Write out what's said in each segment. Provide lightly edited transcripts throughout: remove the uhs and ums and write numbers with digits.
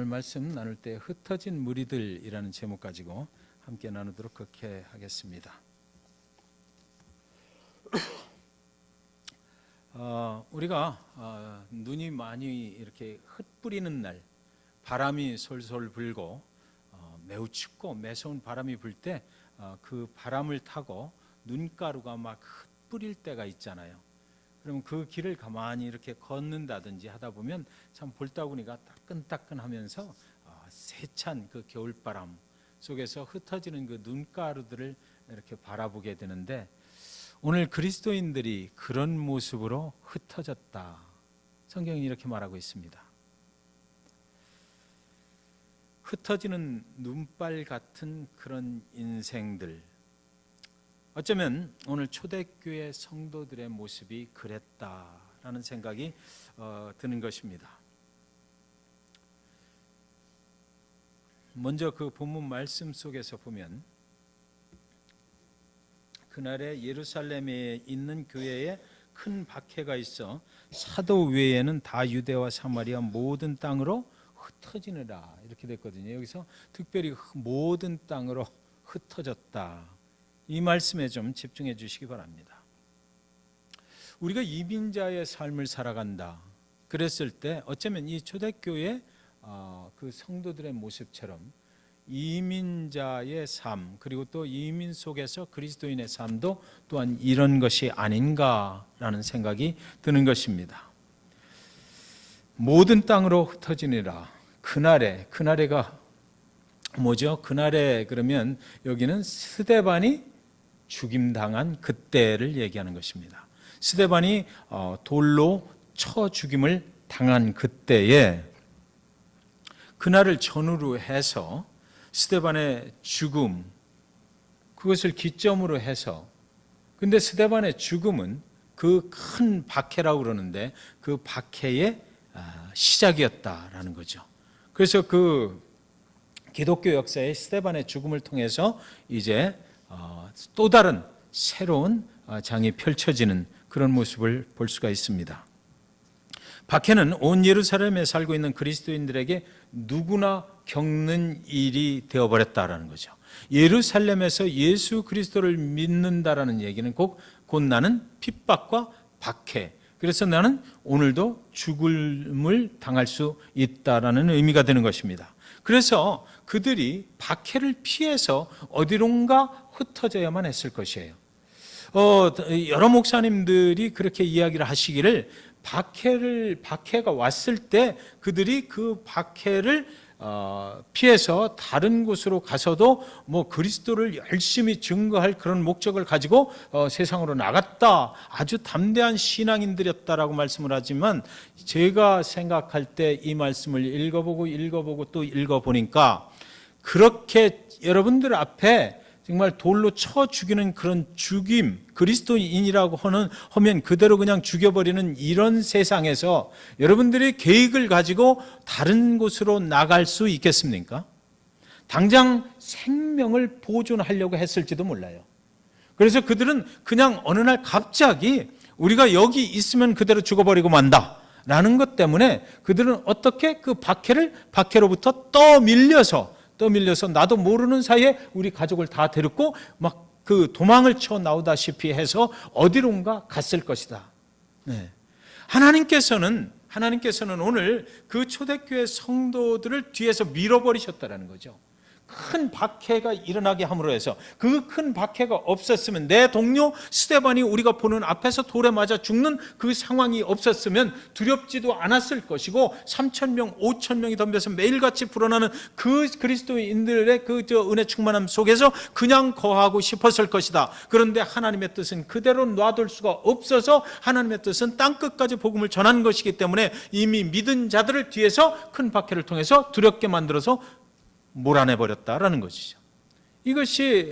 말씀 나눌 때 흩어진 무리들이라는 제목 가지고 함께 나누도록 그렇게 하겠습니다. 우리가 눈이 많이 이렇게 흩뿌리는 날, 바람이 솔솔 불고 매우 춥고 매서운 바람이 불 때 그 바람을 타고 눈가루가 막 흩뿌릴 때가 있잖아요. 그러면 그 길을 가만히 이렇게 걷는다든지 하다 보면 참 볼따구니가 따끈따끈하면서 세찬 그 겨울바람 속에서 흩어지는 그 눈가루들을 이렇게 바라보게 되는데, 오늘 그리스도인들이 그런 모습으로 흩어졌다. 성경이 이렇게 말하고 있습니다. 흩어지는 눈발 같은 그런 인생들, 어쩌면 오늘 초대교회 성도들의 모습이 그랬다라는 생각이 드는 것입니다. 먼저 그 본문 말씀 속에서 보면 그날에 예루살렘에 있는 교회에 큰 박해가 있어 사도 외에는 다 유대와 사마리아 모든 땅으로 흩어지느라 이렇게 됐거든요. 여기서 특별히 모든 땅으로 흩어졌다. 이 말씀에 좀 집중해 주시기 바랍니다. 우리가 이민자의 삶을 살아간다 그랬을 때 어쩌면 이 초대교회 그 성도들의 모습처럼 이민자의 삶, 그리고 또 이민 속에서 그리스도인의 삶도 또한 이런 것이 아닌가라는 생각이 드는 것입니다. 모든 땅으로 흩어지니라. 그날에가 뭐죠? 그날에 그러면 여기는 스데반이 죽임당한 그때를 얘기하는 것입니다. 스데반이 돌로 쳐 죽임을 당한 그때에 그날을 전후로 해서 스데반의 죽음, 그것을 기점으로 해서, 근데 스데반의 죽음은 그 큰 박해라고 그러는데 그 박해의 시작이었다라는 거죠. 그래서 그 기독교 역사의 스데반의 죽음을 통해서 이제 또 다른 새로운 장이 펼쳐지는 그런 모습을 볼 수가 있습니다. 박해는 온 예루살렘에 살고 있는 그리스도인들에게 누구나 겪는 일이 되어버렸다라는 거죠. 예루살렘에서 예수 그리스도를 믿는다라는 얘기는 곧 나는 핍박과 박해, 그래서 나는 오늘도 죽음을 당할 수 있다라는 의미가 되는 것입니다. 그래서 그들이 박해를 피해서 어디론가 흩어져야만 했을 것이에요. 여러 목사님들이 그렇게 이야기를 하시기를, 박해가 왔을 때 그들이 그 박해를 피해서 다른 곳으로 가서도 뭐 그리스도를 열심히 증거할 그런 목적을 가지고 세상으로 나갔다, 아주 담대한 신앙인들이었다라고 말씀을 하지만, 제가 생각할 때 이 말씀을 읽어보고 또 읽어보니까 그렇게 여러분들 앞에 정말 돌로 쳐 죽이는 그런 죽임, 그리스도인이라고 하면 그대로 그냥 죽여버리는 이런 세상에서 여러분들이 계획을 가지고 다른 곳으로 나갈 수 있겠습니까? 당장 생명을 보존하려고 했을지도 몰라요. 그래서 그들은 그냥 어느 날 갑자기 우리가 여기 있으면 그대로 죽어버리고 만다 라는 것 때문에 그들은 어떻게 그 박해로부터 떠밀려서 나도 모르는 사이에 우리 가족을 다 데리고 막 그 도망을 쳐 나오다시피 해서 어디론가 갔을 것이다. 네. 하나님께서는 오늘 그 초대교회 성도들을 뒤에서 밀어버리셨다라는 거죠. 큰 박해가 일어나게 함으로 해서, 그 큰 박해가 없었으면, 내 동료 스데반이 우리가 보는 앞에서 돌에 맞아 죽는 그 상황이 없었으면 두렵지도 않았을 것이고, 3,000명, 5,000명이 덤벼서 매일같이 불어나는 그 그리스도인들의 그 은혜 충만함 속에서 그냥 거하고 싶었을 것이다. 그런데 하나님의 뜻은 그대로 놔둘 수가 없어서 하나님의 뜻은 땅끝까지 복음을 전하는 것이기 때문에 이미 믿은 자들을 뒤에서 큰 박해를 통해서 두렵게 만들어서 몰아내버렸다라는 것이죠. 이것이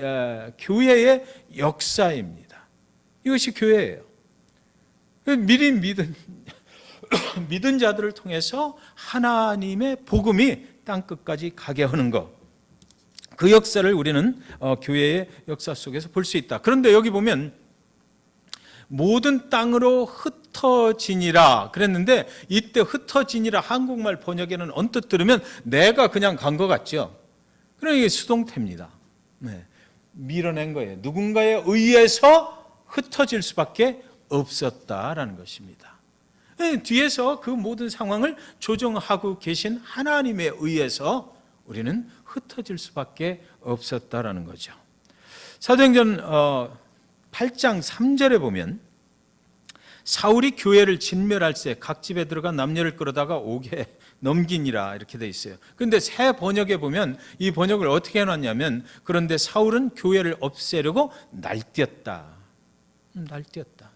교회의 역사입니다. 이것이 교회예요. 미리 믿은 자들을 통해서 하나님의 복음이 땅끝까지 가게 하는 것, 그 역사를 우리는 교회의 역사 속에서 볼 수 있다. 그런데 여기 보면 모든 땅으로 흩어지니라 그랬는데, 이때 흩어지니라 한국말 번역에는 언뜻 들으면 내가 그냥 간 것 같죠. 그러니까 이게 수동태입니다. 네. 밀어낸 거예요. 누군가에 의해서 흩어질 수밖에 없었다라는 것입니다. 네, 뒤에서 그 모든 상황을 조정하고 계신 하나님에 의해서 우리는 흩어질 수밖에 없었다라는 거죠. 사도행전 8장 3절에 보면 사울이 교회를 진멸할세 각 집에 들어가 남녀를 끌어다가 옥에 넘기니라 이렇게 돼 있어요. 그런데 새 번역에 보면 이 번역을 어떻게 해놨냐면, 그런데 사울은 교회를 없애려고 날뛰었다. 날뛰었다.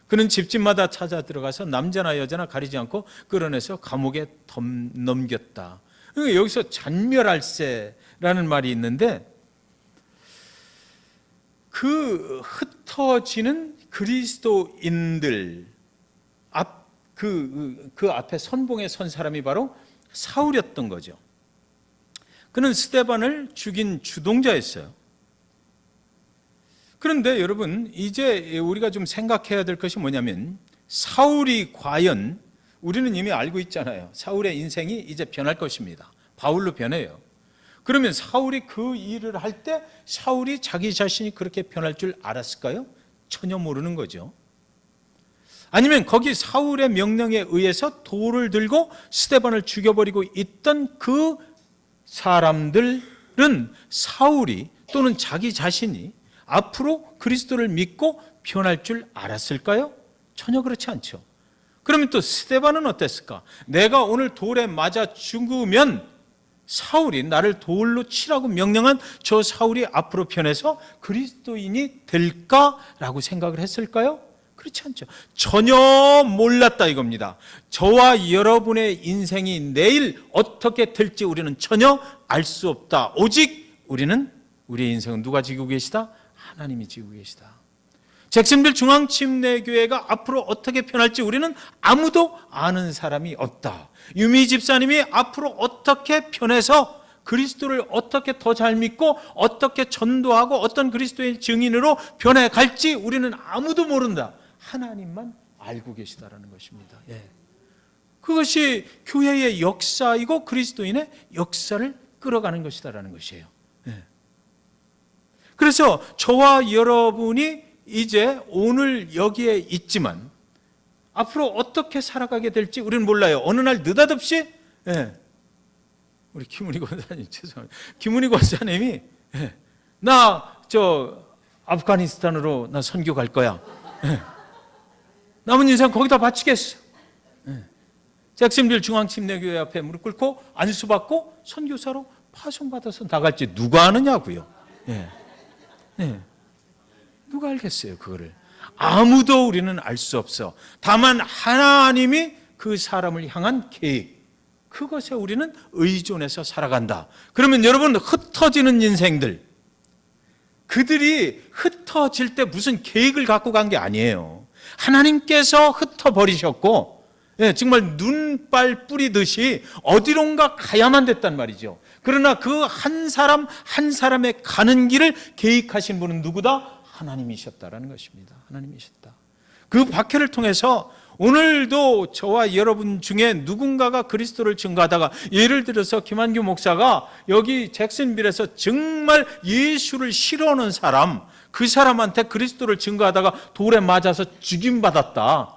그는 집집마다 찾아 들어가서 남자나 여자나 가리지 않고 끌어내서 감옥에 넘겼다. 여기서 잔멸할세라는 말이 있는데, 그 흩어지는 그리스도인들 그 앞에 선봉에 선 사람이 바로 사울이었던 거죠. 그는 스데반을 죽인 주동자였어요. 그런데 여러분, 이제 우리가 좀 생각해야 될 것이 뭐냐면, 사울이 과연, 우리는 이미 알고 있잖아요. 사울의 인생이 이제 변할 것입니다. 바울로 변해요. 그러면 사울이 그 일을 할 때 사울이 자기 자신이 그렇게 변할 줄 알았을까요? 전혀 모르는 거죠. 아니면 거기 사울의 명령에 의해서 돌을 들고 스데반을 죽여버리고 있던 그 사람들은 사울이 또는 자기 자신이 앞으로 그리스도를 믿고 변할 줄 알았을까요? 전혀 그렇지 않죠. 그러면 또 스데반은 어땠을까? 내가 오늘 돌에 맞아 죽으면 사울이 나를 돌로 치라고 명령한 저 사울이 앞으로 변해서 그리스도인이 될까라고 생각을 했을까요? 그렇지 않죠. 전혀 몰랐다 이겁니다. 저와 여러분의 인생이 내일 어떻게 될지 우리는 전혀 알 수 없다. 오직 우리는, 우리의 인생은 누가 지고 계시다? 하나님이 지고 계시다. 잭슨빌 중앙침례교회가 앞으로 어떻게 변할지 우리는 아무도 아는 사람이 없다. 유미 집사님이 앞으로 어떻게 변해서 그리스도를 어떻게 더 잘 믿고 어떻게 전도하고 어떤 그리스도의 증인으로 변해갈지 우리는 아무도 모른다. 하나님만 알고 계시다라는 것입니다. 예. 그것이 교회의 역사이고 그리스도인의 역사를 끌어가는 것이다라는 것이에요. 예. 그래서 저와 여러분이 이제 오늘 여기에 있지만 앞으로 어떻게 살아가게 될지 우리는 몰라요. 어느 날 느닷없이, 예, 우리 김은희 권사님, 죄송합니다. 김은희 권사님이, 예, 나 아프가니스탄으로 나 선교 갈 거야. 예. 남은 인생 거기다 바치겠어. 예. 잭슨빌 중앙침례교회 앞에 무릎 꿇고 안수받고 선교사로 파송받아서 나갈지 누가 아느냐고요. 예. 예. 누가 알겠어요, 그거를? 아무도 우리는 알 수 없어. 다만 하나님이 그 사람을 향한 계획, 그것에 우리는 의존해서 살아간다. 그러면 여러분, 흩어지는 인생들, 그들이 흩어질 때 무슨 계획을 갖고 간 게 아니에요. 하나님께서 흩어버리셨고, 예, 정말 눈발 뿌리듯이 어디론가 가야만 됐단 말이죠. 그러나 그 한 사람 한 사람의 가는 길을 계획하신 분은 누구다? 하나님이셨다라는 것입니다. 하나님이셨다. 그 박해를 통해서 오늘도 저와 여러분 중에 누군가가 그리스도를 증거하다가, 예를 들어서 김한규 목사가 여기 잭슨빌에서 정말 예수를 싫어하는 사람, 그 사람한테 그리스도를 증거하다가 돌에 맞아서 죽임받았다.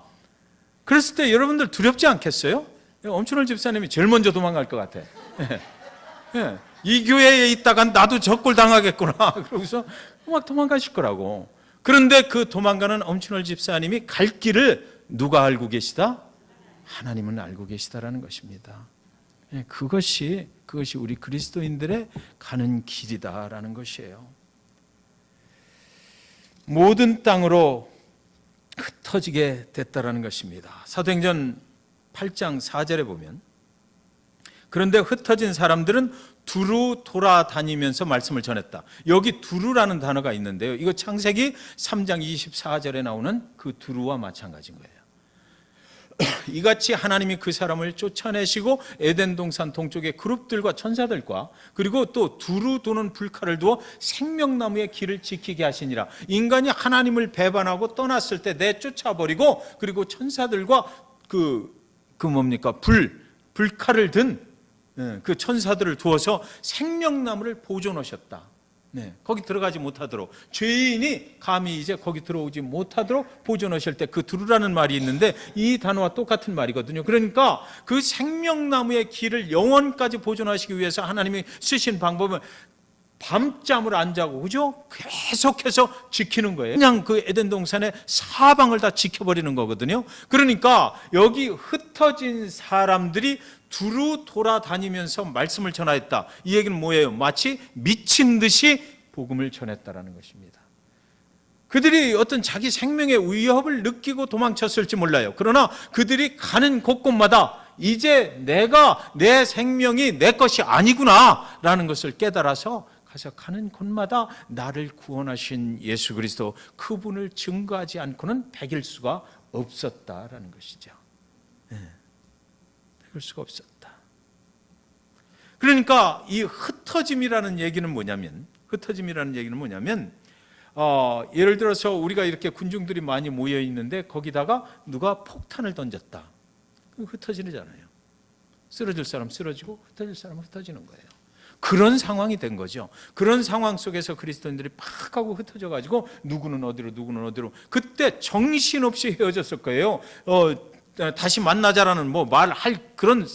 그랬을 때 여러분들 두렵지 않겠어요? 엄춘월 집사님이 제일 먼저 도망갈 것 같아. 예. 이 교회에 있다가 나도 적골 당하겠구나. 그러고서 막 도망가실 거라고. 그런데 그 도망가는 엄춘월 집사님이 갈 길을 누가 알고 계시다? 하나님은 알고 계시다라는 것입니다. 예, 그것이 우리 그리스도인들의 가는 길이다라는 것이에요. 모든 땅으로 흩어지게 됐다라는 것입니다. 사도행전 8장 4절에 보면, 그런데 흩어진 사람들은 두루 돌아다니면서 말씀을 전했다. 여기 두루라는 단어가 있는데요, 이거 창세기 3장 24절에 나오는 그 두루와 마찬가지인 거예요. 이같이 하나님이 그 사람을 쫓아내시고 에덴 동산 동쪽의 그룹들과 천사들과 그리고 또 두루 도는 불칼을 두어 생명나무의 길을 지키게 하시니라. 인간이 하나님을 배반하고 떠났을 때 내쫓아버리고 그리고 천사들과 불칼을 든 그 천사들을 두어서 생명나무를 보존 하셨다. 거기 들어가지 못하도록, 죄인이 감히 이제 거기 들어오지 못하도록 보존하실 때 그 두루라는 말이 있는데 이 단어와 똑같은 말이거든요. 그러니까 그 생명나무의 길을 영원까지 보존하시기 위해서 하나님이 쓰신 방법은 밤잠을 안 자고, 그죠? 계속해서 지키는 거예요. 그냥 그 에덴 동산의 사방을 다 지켜버리는 거거든요. 그러니까 여기 흩어진 사람들이 두루 돌아다니면서 말씀을 전하였다. 이 얘기는 뭐예요? 마치 미친 듯이 복음을 전했다라는 것입니다. 그들이 어떤 자기 생명의 위협을 느끼고 도망쳤을지 몰라요. 그러나 그들이 가는 곳곳마다 이제 내 생명이 내 것이 아니구나 라는 것을 깨달아서 가서 가는 곳마다 나를 구원하신 예수 그리스도, 그분을 증거하지 않고는 배길 수가 없었다라는 것이죠. 배길 수가 없었다. 그러니까 이 흩어짐이라는 얘기는 뭐냐면 예를 들어서 우리가 이렇게 군중들이 많이 모여 있는데 거기다가 누가 폭탄을 던졌다. 흩어지잖아요. 쓰러질 사람 쓰러지고 흩어질 사람 흩어지는 거예요. 그런 상황이 된 거죠. 그런 상황 속에서 그리스도인들이 팍 하고 흩어져 가지고 누구는 어디로 그때 정신없이 헤어졌을 거예요. 다시 만나자라는 말할 그런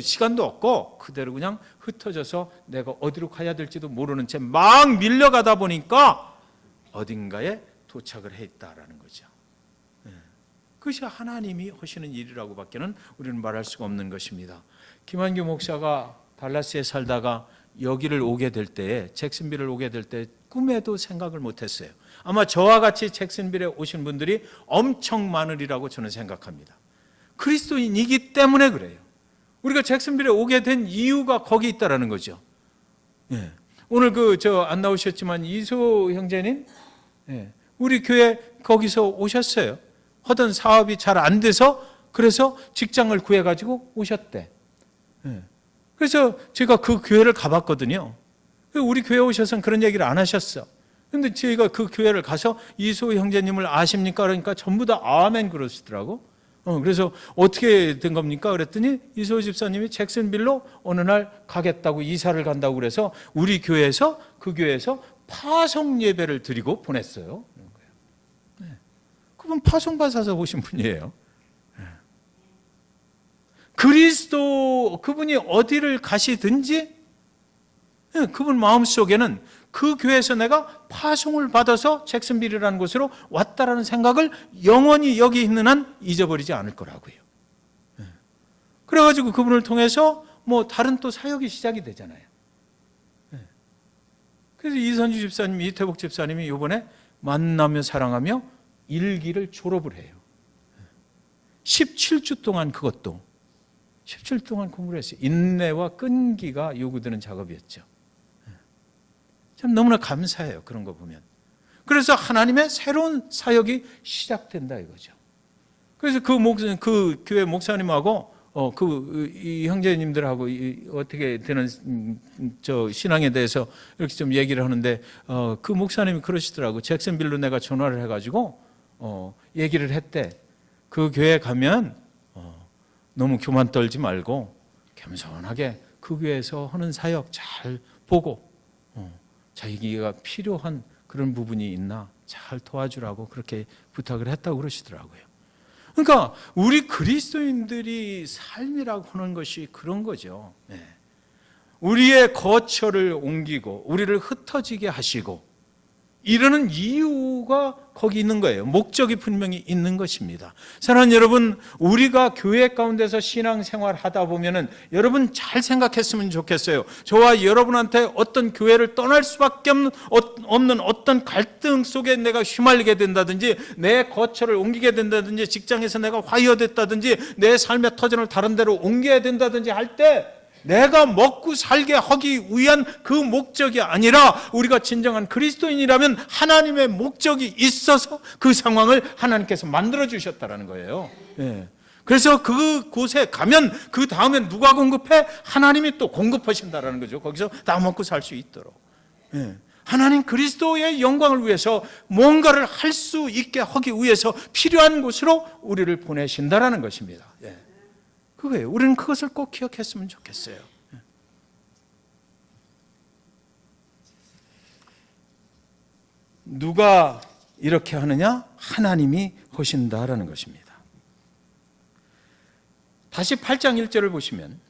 시간도 없고 그대로 그냥 흩어져서 내가 어디로 가야 될지도 모르는 채 막 밀려가다 보니까 어딘가에 도착을 했다라는 거죠. 그것이 하나님이 하시는 일이라고 밖에는 우리는 말할 수가 없는 것입니다. 김한규 목사가 달라스에 살다가 여기를 오게 될 때에, 잭슨빌을 오게 될 때 꿈에도 생각을 못했어요. 아마 저와 같이 잭슨빌에 오신 분들이 엄청 많으리라고 저는 생각합니다. 그리스도인이기 때문에 그래요. 우리가 잭슨빌에 오게 된 이유가 거기 있다라는 거죠. 오늘 안 나오셨지만 이소 형제님, 우리 교회 거기서 오셨어요. 하던 사업이 잘 안 돼서 그래서 직장을 구해가지고 오셨대. 그래서 제가 그 교회를 가봤거든요. 우리 교회 오셔서는 그런 얘기를 안 하셨어. 근데 저희가 그 교회를 가서 이소 형제님을 아십니까? 그러니까 전부 다 아멘 그러시더라고. 그래서 어떻게 된 겁니까? 그랬더니 이소 집사님이 잭슨빌로 어느 날 가겠다고, 이사를 간다고 그래서 우리 교회에서, 그 교회에서 파송 예배를 드리고 보냈어요. 그분 파송 받아서 오신 분이에요. 그리스도, 그분이 어디를 가시든지 그분 마음속에는 그 교회에서 내가 파송을 받아서 잭슨빌이라는 곳으로 왔다라는 생각을 영원히 여기 있는 한 잊어버리지 않을 거라고요. 그래가지고 그분을 통해서 다른 또 사역이 시작이 되잖아요. 그래서 이선주 집사님, 이태복 집사님이 이번에 만나며 사랑하며 일기를 졸업을 해요. 17주 동안 17주 동안 공부를 했어요. 인내와 끈기가 요구되는 작업이었죠. 참 너무나 감사해요. 그런 거 보면. 그래서 하나님의 새로운 사역이 시작된다 이거죠. 그래서 그 교회 목사님하고 이 형제님들하고 어떻게 되는 신앙에 대해서 이렇게 좀 얘기를 하는데 그 목사님이 그러시더라고. 잭슨빌로 내가 전화를 해가지고 얘기를 했대. 그 교회 가면 너무 교만 떨지 말고 겸손하게 그 교회에서 하는 사역 잘 보고 자기가 필요한 그런 부분이 있나 잘 도와주라고 그렇게 부탁을 했다고 그러시더라고요. 그러니까 우리 그리스도인들이 삶이라고 하는 것이 그런 거죠. 우리의 거처를 옮기고 우리를 흩어지게 하시고 이러는 이유가 거기 있는 거예요. 목적이 분명히 있는 것입니다. 사랑하는 여러분, 우리가 교회 가운데서 신앙생활 하다 보면은 여러분 잘 생각했으면 좋겠어요. 저와 여러분한테 어떤 교회를 떠날 수밖에 없는 어떤 갈등 속에 내가 휘말리게 된다든지, 내 거처를 옮기게 된다든지, 직장에서 내가 화이어됐다든지, 내 삶의 터전을 다른 데로 옮겨야 된다든지 할 때 내가 먹고 살게 하기 위한 그 목적이 아니라 우리가 진정한 그리스도인이라면 하나님의 목적이 있어서 그 상황을 하나님께서 만들어 주셨다는 거예요. 그래서 그곳에 가면 그 다음에 누가 공급해? 하나님이 또 공급하신다라는 거죠. 거기서 다 먹고 살 수 있도록. 예. 하나님 그리스도의 영광을 위해서 뭔가를 할 수 있게 하기 위해서 필요한 곳으로 우리를 보내신다라는 것입니다. 예. 그거예요. 우리는 그것을 꼭 기억했으면 좋겠어요. 예. 누가 이렇게 하느냐? 하나님이 하신다라는 것입니다. 다시 8장 1절을 보시면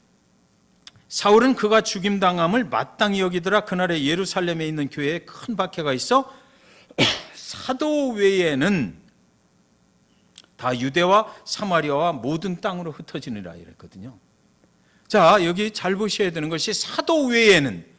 사울은 그가 죽임당함을 마땅히 여기더라. 그날에 예루살렘에 있는 교회에 큰 박해가 있어 사도 외에는 다 유대와 사마리아와 모든 땅으로 흩어지니라 이랬거든요. 자, 여기 잘 보셔야 되는 것이 사도 외에는,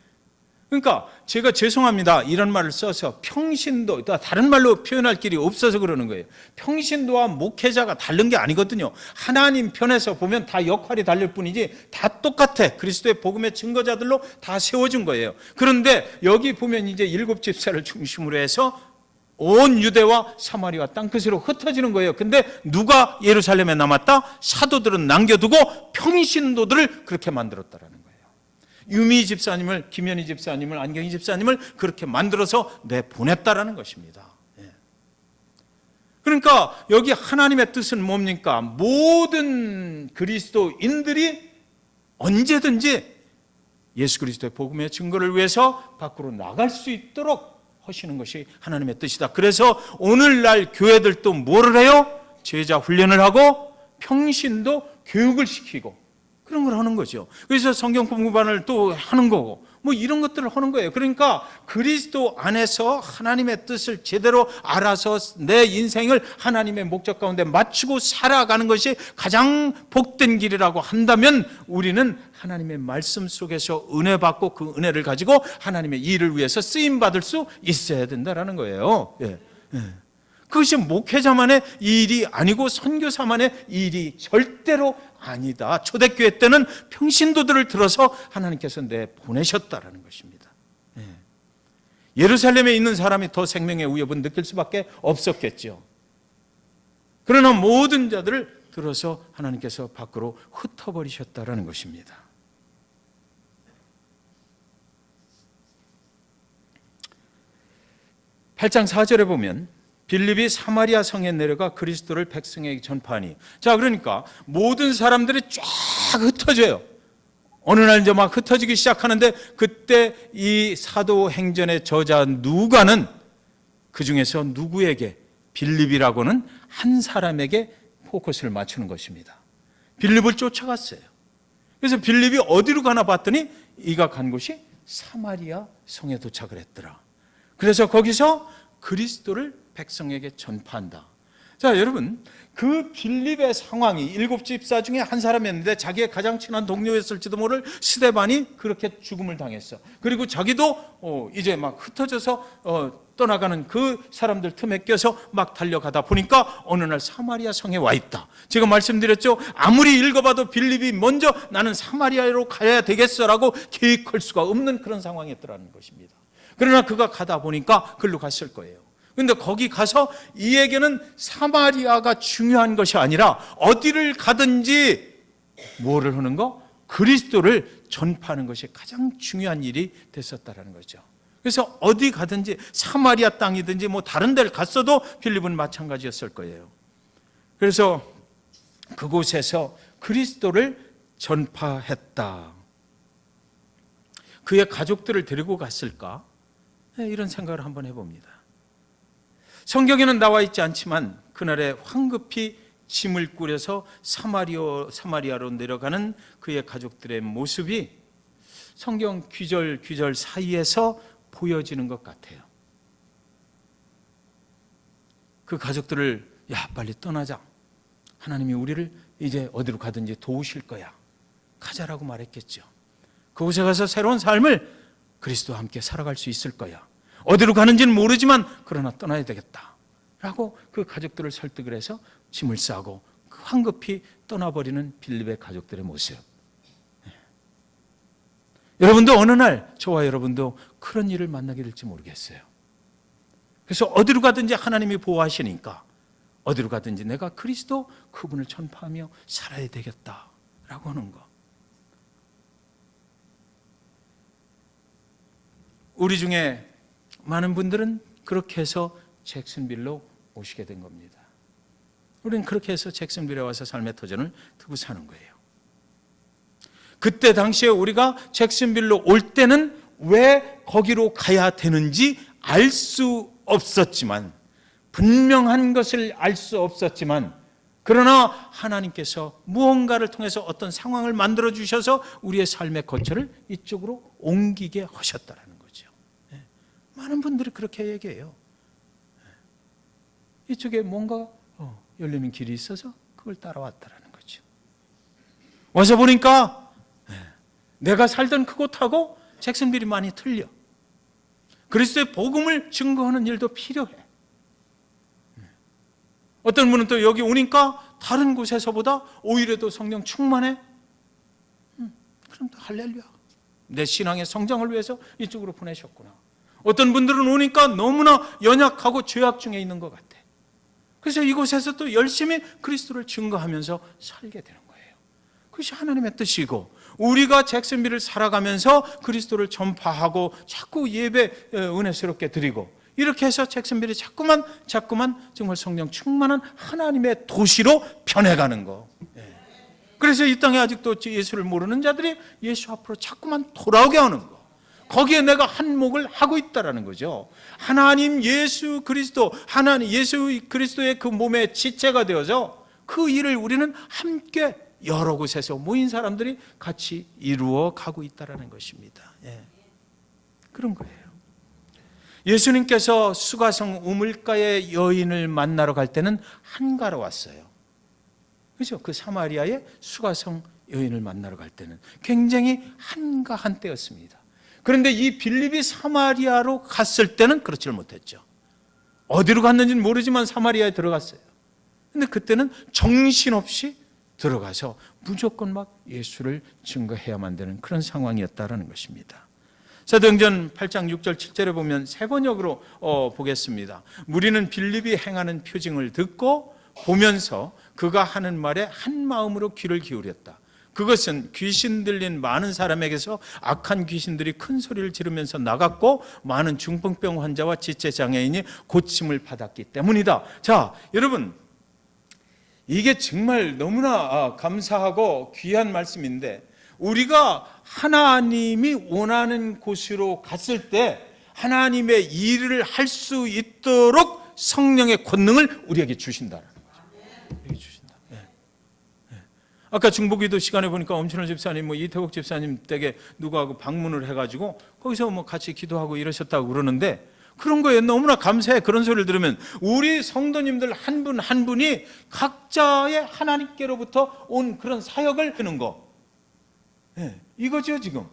그러니까 제가 죄송합니다 이런 말을 써서 평신도, 다른 말로 표현할 길이 없어서 그러는 거예요. 평신도와 목회자가 다른 게 아니거든요. 하나님 편에서 보면 다 역할이 다를 뿐이지 다 똑같아. 그리스도의 복음의 증거자들로 다 세워준 거예요. 그런데 여기 보면 이제 7 집사를 중심으로 해서 온 유대와 사마리아 땅끝으로 흩어지는 거예요. 근데 누가 예루살렘에 남았다? 사도들은 남겨두고 평신도들을 그렇게 만들었다라는 거예요. 유미 집사님을, 김현희 집사님을, 안경희 집사님을 그렇게 만들어서 내보냈다라는 것입니다. 그러니까 여기 하나님의 뜻은 뭡니까? 모든 그리스도인들이 언제든지 예수 그리스도의 복음의 증거를 위해서 밖으로 나갈 수 있도록 하시는 것이 하나님의 뜻이다. 그래서 오늘날 교회들도 뭐를 해요? 제자 훈련을 하고 평신도 교육을 시키고 그런 걸 하는 거죠. 그래서 성경 공부반을 또 하는 거고 뭐 이런 것들을 하는 거예요. 그러니까 그리스도 안에서 하나님의 뜻을 제대로 알아서 내 인생을 하나님의 목적 가운데 맞추고 살아가는 것이 가장 복된 길이라고 한다면 우리는 하나님의 말씀 속에서 은혜 받고 그 은혜를 가지고 하나님의 일을 위해서 쓰임 받을 수 있어야 된다라는 거예요. 예. 그것이 목회자만의 일이 아니고 선교사만의 일이 절대로 아니다. 초대교회 때는 평신도들을 들어서 하나님께서 내보내셨다라는 것입니다. 예루살렘에 있는 사람이 더 생명의 위협은 느낄 수밖에 없었겠죠. 그러나 모든 자들을 들어서 하나님께서 밖으로 흩어버리셨다라는 것입니다. (8장 4절에) 보면 빌립이 사마리아 성에 내려가 그리스도를 백성에게 전파하니. 자, 그러니까 모든 사람들이 쫙 흩어져요. 어느 날 이제 막 흩어지기 시작하는데 그때 이 사도행전의 저자 누가는 그 중에서 누구에게? 빌립이라고는 한 사람에게 포커스를 맞추는 것입니다. 빌립을 쫓아갔어요. 그래서 빌립이 어디로 가나 봤더니 이가 간 곳이 사마리아 성에 도착을 했더라. 그래서 거기서 그리스도를 백성에게 전파한다. 자, 여러분, 그 빌립의 상황이 7 집사 중에 한 사람이었는데 자기의 가장 친한 동료였을지도 모를 스데반이 그렇게 죽음을 당했어. 그리고 자기도 이제 막 흩어져서 떠나가는 그 사람들 틈에 껴서 막 달려가다 보니까 어느 날 사마리아 성에 와 있다. 제가 말씀드렸죠. 아무리 읽어봐도 빌립이 먼저 나는 사마리아로 가야 되겠어라고 계획할 수가 없는 그런 상황이었더라는 것입니다. 그러나 그가 가다 보니까 글로 갔을 거예요. 그런데 거기 가서 이에게는 사마리아가 중요한 것이 아니라 어디를 가든지 뭐를 하는 거? 그리스도를 전파하는 것이 가장 중요한 일이 됐었다는 거죠. 그래서 어디 가든지 사마리아 땅이든지 뭐 다른 데를 갔어도 빌립은 마찬가지였을 거예요. 그래서 그곳에서 그리스도를 전파했다. 그의 가족들을 데리고 갔을까? 이런 생각을 한번 해봅니다. 성경에는 나와 있지 않지만 그날에 황급히 짐을 꾸려서 사마리아로 내려가는 그의 가족들의 모습이 성경 귀절 사이에서 보여지는 것 같아요. 그 가족들을 야 빨리 떠나자. 하나님이 우리를 이제 어디로 가든지 도우실 거야. 가자라고 말했겠죠. 그곳에 가서 새로운 삶을 그리스도와 함께 살아갈 수 있을 거야. 어디로 가는지는 모르지만 그러나 떠나야 되겠다 라고 그 가족들을 설득을 해서 짐을 싸고 황급히 떠나버리는 빌립의 가족들의 모습. 여러분도 어느 날 저와 여러분도 그런 일을 만나게 될지 모르겠어요. 그래서 어디로 가든지 하나님이 보호하시니까 어디로 가든지 내가 그리스도 그분을 전파하며 살아야 되겠다라고 하는 거. 우리 중에 많은 분들은 그렇게 해서 잭슨빌로 오시게 된 겁니다. 우리는 그렇게 해서 잭슨빌에 와서 삶의 터전을 두고 사는 거예요. 그때 당시에 우리가 잭슨빌로 올 때는 왜 거기로 가야 되는지 알 수 없었지만, 분명한 것을 알 수 없었지만, 그러나 하나님께서 무언가를 통해서 어떤 상황을 만들어 주셔서 우리의 삶의 거처를 이쪽으로 옮기게 하셨다라는 거죠. 많은 분들이 그렇게 얘기해요. 이쪽에 뭔가 열리는 길이 있어서 그걸 따라왔다라는 거죠. 와서 보니까 내가 살던 그곳하고 잭슨빌이 많이 틀려. 그리스도의 복음을 증거하는 일도 필요해. 어떤 분은 또 여기 오니까 다른 곳에서보다 오히려 더 성령 충만해. 그럼 또 할렐루야. 내 신앙의 성장을 위해서 이쪽으로 보내셨구나. 어떤 분들은 오니까 너무나 연약하고 죄악 중에 있는 것 같아. 그래서 이곳에서 또 열심히 그리스도를 증거하면서 살게 되는 거예요. 그것이 하나님의 뜻이고, 우리가 잭슨빌을 살아가면서 그리스도를 전파하고 자꾸 예배 은혜스럽게 드리고, 이렇게 해서 잭슨빌이 자꾸만 정말 성령 충만한 하나님의 도시로 변해가는 거. 그래서 이 땅에 아직도 예수를 모르는 자들이 예수 앞으로 자꾸만 돌아오게 하는 거. 거기에 내가 한몫을 하고 있다라는 거죠. 하나님 예수 그리스도, 하나님 예수 그리스도의 그 몸의 지체가 되어서 그 일을 우리는 함께 여러 곳에서 모인 사람들이 같이 이루어 가고 있다라는 것입니다. 그런 거예요. 예수님께서 수가성 우물가의 여인을 만나러 갈 때는 한가로 왔어요. 그렇죠? 그 사마리아의 수가성 여인을 만나러 갈 때는 굉장히 한가한 때였습니다. 그런데 이 빌립이 사마리아로 갔을 때는 그렇지를 못했죠. 어디로 갔는지는 모르지만 사마리아에 들어갔어요. 그런데 그때는 정신없이 들어가서 무조건 막 예수를 증거해야만 되는 그런 상황이었다라는 것입니다. 사도행전 8장 6절 7절에 보면 세 번역으로 보겠습니다. 무리는 빌립이 행하는 표징을 듣고 보면서 그가 하는 말에 한 마음으로 귀를 기울였다. 그것은 귀신 들린 많은 사람에게서 악한 귀신들이 큰 소리를 지르면서 나갔고 많은 중풍병 환자와 지체장애인이 고침을 받았기 때문이다. 자, 여러분, 이게 정말 너무나 감사하고 귀한 말씀인데, 우리가 하나님이 원하는 곳으로 갔을 때 하나님의 일을 할 수 있도록 성령의 권능을 우리에게 주신다는 거죠. 우리에게 주신다. 아까 중보기도 시간에 보니까 엄춘월 집사님, 이태국 집사님 댁에 누구하고 방문을 해가지고 거기서 같이 기도하고 이러셨다고 그러는데, 그런 거에 너무나 감사해. 그런 소리를 들으면 우리 성도님들 한 분 한 분이 각자의 하나님께로부터 온 그런 사역을 하는 거, 이거죠. 지금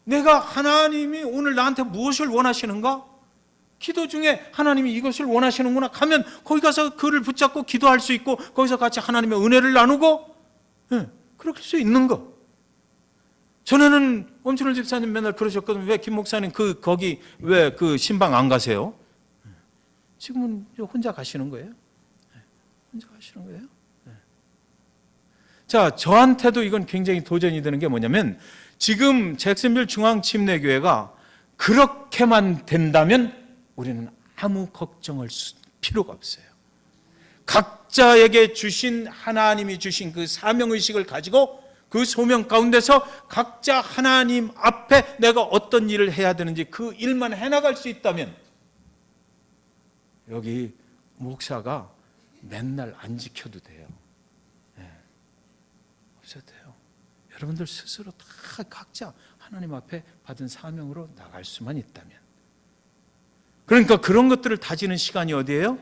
내가 하나님이 오늘 나한테 무엇을 원하시는가? 기도 중에 하나님이 이것을 원하시는구나 가면 거기 가서 그를 붙잡고 기도할 수 있고, 거기서 같이 하나님의 은혜를 나누고, 그럴 수 있는 거. 전에는 엄춘월 집사님 맨날 그러셨거든요. 왜 김 목사님 거기 왜 그 신방 안 가세요? 지금은 혼자 가시는 거예요. 혼자 가시는 거예요. 자, 저한테도 이건 굉장히 도전이 되는 게 뭐냐면, 지금 잭슨빌 중앙침례교회가 그렇게만 된다면 우리는 아무 걱정할 필요가 없어요. 각자에게 주신, 하나님이 주신 그 사명의식을 가지고 그 소명 가운데서 각자 하나님 앞에 내가 어떤 일을 해야 되는지 그 일만 해나갈 수 있다면, 여기 목사가 맨날 안 지켜도 돼요. 없어도 돼요. 여러분들 스스로 다 각자 하나님 앞에 받은 사명으로 나갈 수만 있다면. 그러니까 그런 것들을 다지는 시간이 어디예요?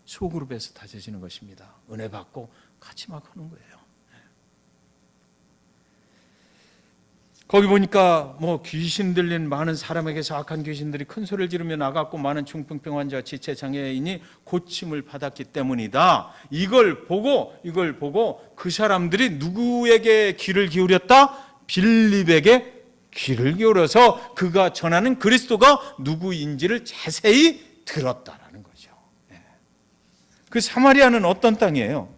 소그룹에서 다져지는 것입니다. 은혜 받고 같이 막 하는 거예요. 거기 보니까 귀신 들린 많은 사람에게서 악한 귀신들이 큰 소리를 지르며 나갔고 많은 중풍병 환자와 지체 장애인이 고침을 받았기 때문이다. 이걸 보고 그 사람들이 누구에게 귀를 기울였다? 빌립에게 귀를 기울여서 그가 전하는 그리스도가 누구인지를 자세히 들었다라는 거죠. 그 사마리아는 어떤 땅이에요?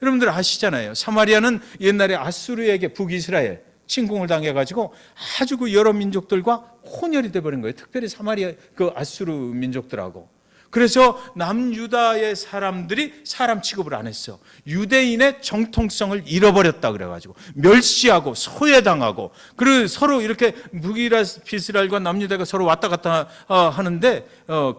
여러분들 아시잖아요. 사마리아는 옛날에 아수르에게 북이스라엘 침공을 당해가지고 아주 그 여러 민족들과 혼혈이 돼버린 거예요. 특별히 사마리아 그 아수르 민족들하고. 그래서 남유다의 사람들이 사람 취급을 안 했어. 유대인의 정통성을 잃어버렸다 그래가지고 멸시하고 소외당하고, 그리고 서로 이렇게 북이스라엘과 남유다가 서로 왔다 갔다 하는데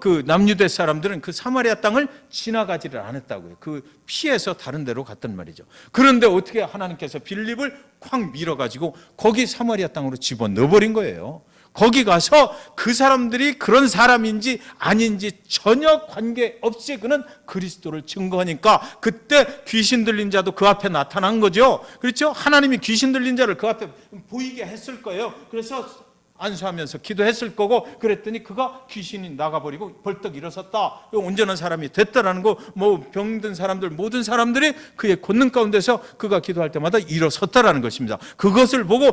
그 남유대 사람들은 그 사마리아 땅을 지나가지를 않았다고요. 그 피해서 다른 데로 갔단 말이죠. 그런데 어떻게 하나님께서 빌립을 콱 밀어가지고 거기 사마리아 땅으로 집어넣어버린 거예요. 거기 가서 그 사람들이 그런 사람인지 아닌지 전혀 관계없이 그는 그리스도를 증거하니까 그때 귀신 들린 자도 그 앞에 나타난 거죠. 그렇죠? 하나님이 귀신 들린 자를 그 앞에 보이게 했을 거예요. 그래서 안수하면서 기도했을 거고, 그랬더니 그가 귀신이 나가버리고 벌떡 일어섰다. 온전한 사람이 됐다라는 거, 뭐 병든 사람들, 모든 사람들이 그의 권능 가운데서 그가 기도할 때마다 일어섰다라는 것입니다. 그것을 보고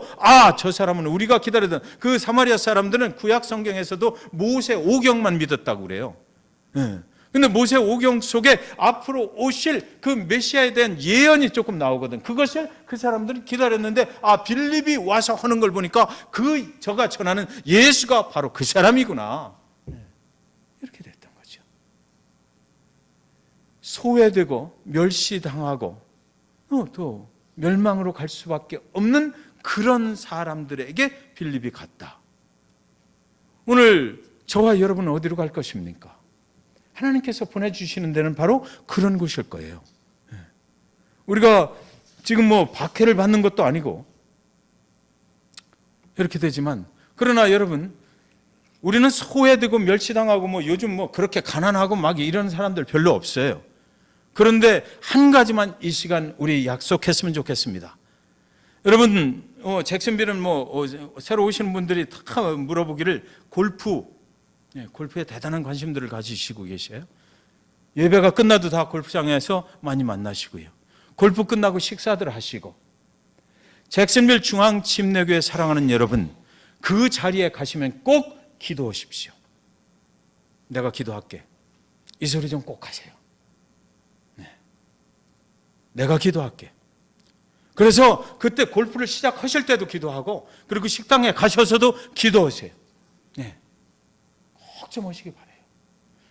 저 사람은 우리가 기다리던 그 사마리아 사람들은 구약 성경에서도 모세 오경만 믿었다고 그래요. 근데 모세 오경 속에 앞으로 오실 그 메시아에 대한 예언이 조금 나오거든. 그것을 그 사람들이 기다렸는데 빌립이 와서 하는 걸 보니까 저가 전하는 예수가 바로 그 사람이구나, 이렇게 됐던 거죠. 소외되고 멸시당하고 또 멸망으로 갈 수밖에 없는 그런 사람들에게 빌립이 갔다. 오늘 저와 여러분은 어디로 갈 것입니까? 하나님께서 보내주시는 데는 바로 그런 곳일 거예요. 우리가 지금 뭐 박해를 받는 것도 아니고 이렇게 되지만, 그러나 여러분, 우리는 소외되고 멸시당하고 뭐 요즘 뭐 그렇게 가난하고 막 이런 사람들 별로 없어요. 그런데 한 가지만 이 시간 우리 약속했으면 좋겠습니다. 여러분, 잭슨빌은 뭐 새로 오시는 분들이 다 물어보기를 골프에 대단한 관심들을 가지시고 계세요. 예배가 끝나도 다 골프장에서 많이 만나시고요. 골프 끝나고 식사들 하시고, 잭슨빌 중앙 침례교회 사랑하는 여러분, 그 자리에 가시면 꼭 기도하십시오. 내가 기도할게. 이 소리 좀 꼭 하세요. 내가 기도할게. 그래서 그때 골프를 시작하실 때도 기도하고, 그리고 식당에 가셔서도 기도하세요. 꼭 좀 하시기 바라요.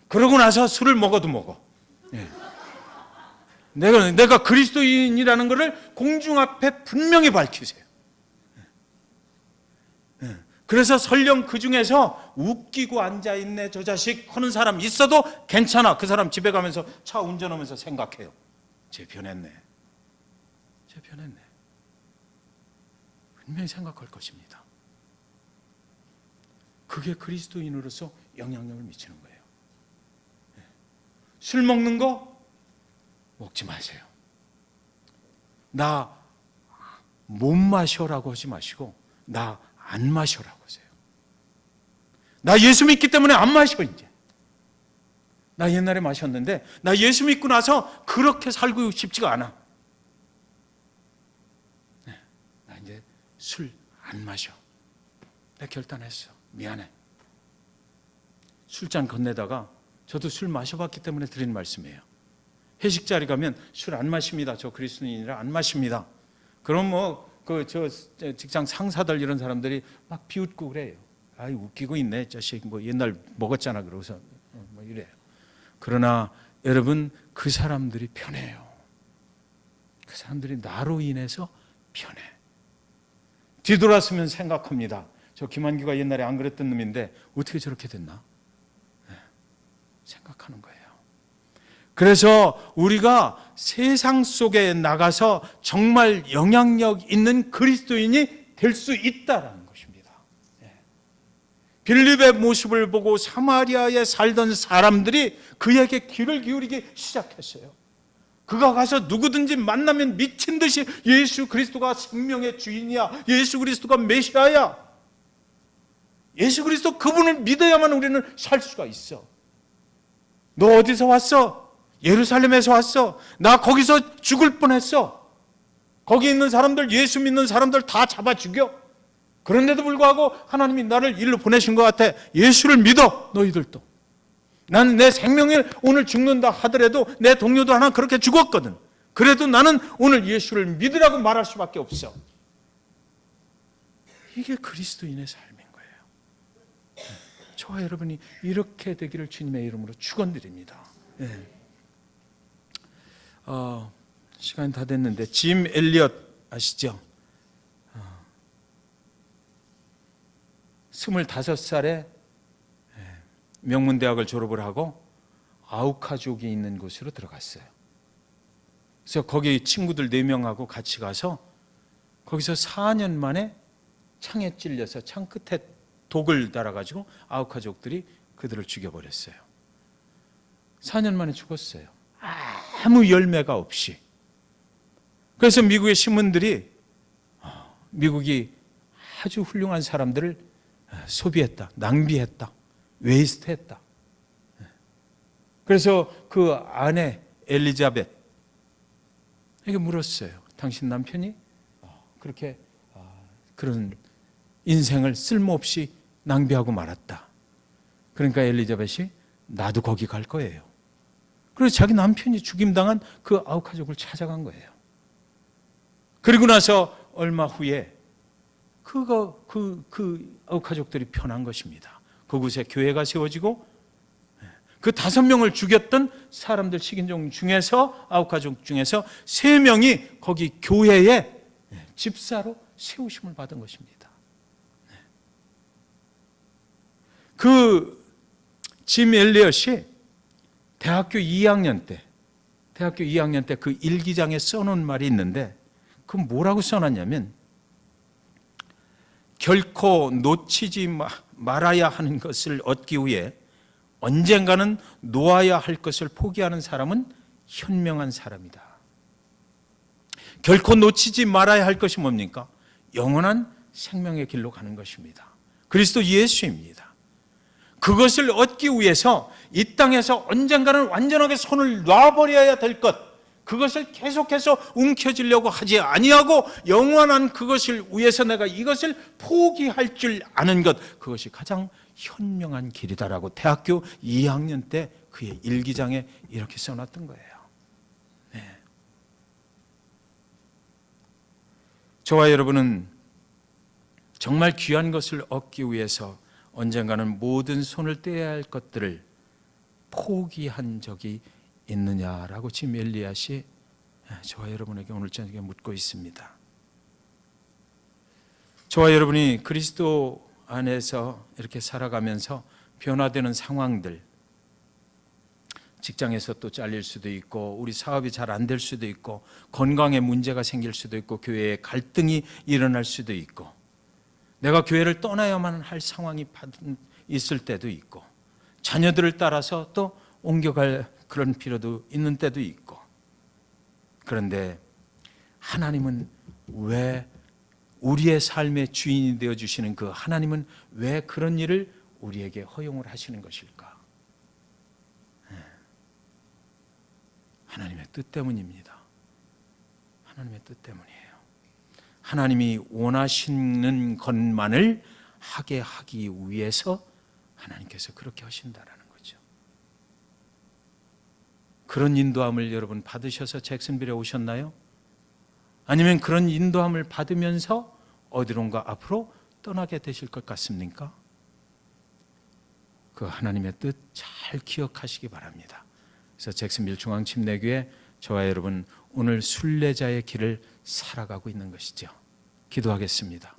그러고 나서 술을 먹어도 먹어. 내가 그리스도인이라는 것을 공중 앞에 분명히 밝히세요. 그래서 설령 그 중에서 웃기고 앉아있네 저 자식 하는 사람 있어도 괜찮아. 그 사람 집에 가면서 차 운전하면서 생각해요. 쟤 변했네. 분명히 생각할 것입니다. 그게 그리스도인으로서 영향력을 미치는 거예요. 술 먹는 거 먹지 마세요. 나 못 마셔라고 하지 마시고 나 안 마셔라고 하세요. 나 예수 믿기 때문에 안 마셔. 이제 나 옛날에 마셨는데 나 예수 믿고 나서 그렇게 살고 싶지가 않아. 나 이제 술 안 마셔. 내 결단했어. 미안해. 술잔 건네다가, 저도 술 마셔봤기 때문에 드리는 말씀이에요. 회식 자리 가면 술 안 마십니다. 저 그리스도인이라 안 마십니다. 그럼 저 직장 상사들 이런 사람들이 막 비웃고 그래요. 아이 웃기고 있네. 자식 뭐 옛날 먹었잖아. 그러고서 뭐 이래요. 그러나 여러분, 그 사람들이 편해요. 그 사람들이 나로 인해서 편해. 뒤돌았으면 생각합니다. 저 김한규가 옛날에 안 그랬던 놈인데 어떻게 저렇게 됐나? 생각하는 거예요. 그래서 우리가 세상 속에 나가서 정말 영향력 있는 그리스도인이 될 수 있다는 것입니다. 빌립의 모습을 보고 사마리아에 살던 사람들이 그에게 귀를 기울이기 시작했어요. 그가 가서 누구든지 만나면 미친 듯이 예수 그리스도가 생명의 주인이야. 예수 그리스도가 메시아야. 예수 그리스도 그분을 믿어야만 우리는 살 수가 있어. 너 어디서 왔어? 예루살렘에서 왔어. 나 거기서 죽을 뻔했어. 거기 있는 사람들, 예수 믿는 사람들 다 잡아 죽여. 그런데도 불구하고 하나님이 나를 일로 보내신 것 같아. 예수를 믿어. 너희들도. 나는 내 생명을 오늘 죽는다 하더라도 내 동료도 하나 그렇게 죽었거든. 그래도 나는 오늘 예수를 믿으라고 말할 수밖에 없어. 이게 그리스도인의 삶인 거예요. 저와 여러분이 이렇게 되기를 주님의 이름으로 축원드립니다. 네. 시간이 다 됐는데 짐 엘리엇 아시죠? 25살에 명문대학을 졸업을 하고 아우카족이 있는 곳으로 들어갔어요. 그래서 거기 친구들 4명하고 같이 가서 거기서 4년 만에 창에 찔려서 창 끝에 독을 달아가지고 아우카족들이 그들을 죽여버렸어요. 4년 만에 죽었어요. 아무 열매가 없이. 그래서 미국의 신문들이 미국이 아주 훌륭한 사람들을 소비했다, 낭비했다, 웨이스트했다. 그래서 그 아내 엘리자벳에게 물었어요. 당신 남편이 그렇게 그런 인생을 쓸모없이 낭비하고 말았다. 그러니까 엘리자벳이 나도 거기 갈 거예요. 그래서 자기 남편이 죽임당한 그 아우카족을 찾아간 거예요. 그리고 나서 얼마 후에 그 아우카족들이 편한 것입니다. 그곳에 교회가 세워지고 그 5명을 죽였던 사람들 식인종 중에서 아우카족 중에서 3명이 거기 교회에 집사로 세우심을 받은 것입니다. 그 짐 엘리엇이 대학교 2학년 때 그 일기장에 써놓은 말이 있는데 그 뭐라고 써놨냐면 결코 놓치지 말아야 하는 것을 얻기 위해 언젠가는 놓아야 할 것을 포기하는 사람은 현명한 사람이다. 결코 놓치지 말아야 할 것이 뭡니까? 영원한 생명의 길로 가는 것입니다. 그리스도 예수입니다. 그것을 얻기 위해서 이 땅에서 언젠가는 완전하게 손을 놔버려야 될 것, 그것을 계속해서 움켜쥐려고 하지 아니하고 영원한 그것을 위해서 내가 이것을 포기할 줄 아는 것, 그것이 가장 현명한 길이다라고 대학교 2학년 때 그의 일기장에 이렇게 써놨던 거예요. 네. 저와 여러분은 정말 귀한 것을 얻기 위해서 언젠가는 모든 손을 떼야 할 것들을 포기한 적이 있느냐라고 짐 엘리엇이 저와 여러분에게 오늘 저녁에 묻고 있습니다. 저와 여러분이 그리스도 안에서 이렇게 살아가면서 변화되는 상황들, 직장에서 또 잘릴 수도 있고 우리 사업이 잘 안 될 수도 있고 건강에 문제가 생길 수도 있고 교회에 갈등이 일어날 수도 있고 내가 교회를 떠나야만 할 상황이 있을 때도 있고 자녀들을 따라서 또 옮겨갈 그런 필요도 있는 때도 있고, 그런데 하나님은 왜 우리의 삶의 주인이 되어주시는 그 하나님은 왜 그런 일을 우리에게 허용을 하시는 것일까? 하나님의 뜻 때문입니다. 하나님의 뜻 때문이에요. 하나님이 원하시는 것만을 하게 하기 위해서 하나님께서 그렇게 하신다라는 거죠. 그런 인도함을 여러분 받으셔서 잭슨빌에 오셨나요? 아니면 그런 인도함을 받으면서 어디론가 앞으로 떠나게 되실 것 같습니까? 그 하나님의 뜻 잘 기억하시기 바랍니다. 그래서 잭슨빌 중앙침례교회 저와 여러분 오늘 순례자의 길을 살아가고 있는 것이죠. 기도하겠습니다.